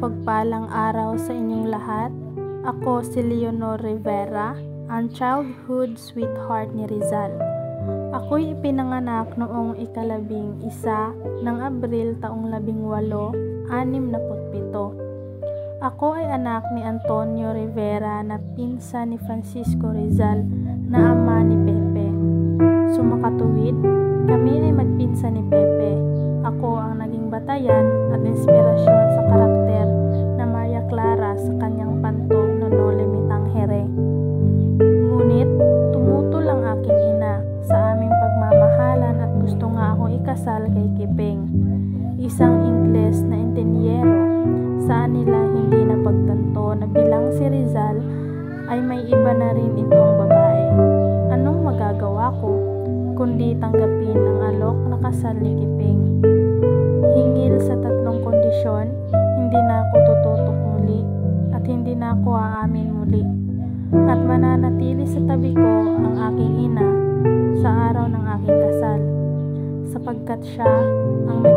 mapagpalang araw sa inyong lahat. Ako si Leonor Rivera, ang childhood sweetheart ni Rizal. Ako'y ipinanganak noong ika-11 ng Abril taong 1867. Ako ay anak ni Antonio Rivera na pinsan ni Francisco Rizal na ama ni Pepe. Sumakatuwid, kami ay magpinsan ni Pepe. Ako ang naging batayan at inspirasyon sa karakter na Maria Clara sa kanyang pantog na Noli Me Tangere. Ngunit tumutol ang aking ina sa aming pagmamahalan at gusto nga akong ikasal kay Kiping, isang Ingles na intenyero. Saan nila hindi napagtanto na bilang si Rizal ay may iba na rin itong babae. Anong magagawa ko kundi tanggapin ang alok na kasal ni Kiping? Hingil sa 3 kondisyon, hindi na ako tututok muli at hindi na ako aamin muli. At mananatili sa tabi ko ang aking ina sa araw ng aking kasal, sapagkat siya ang may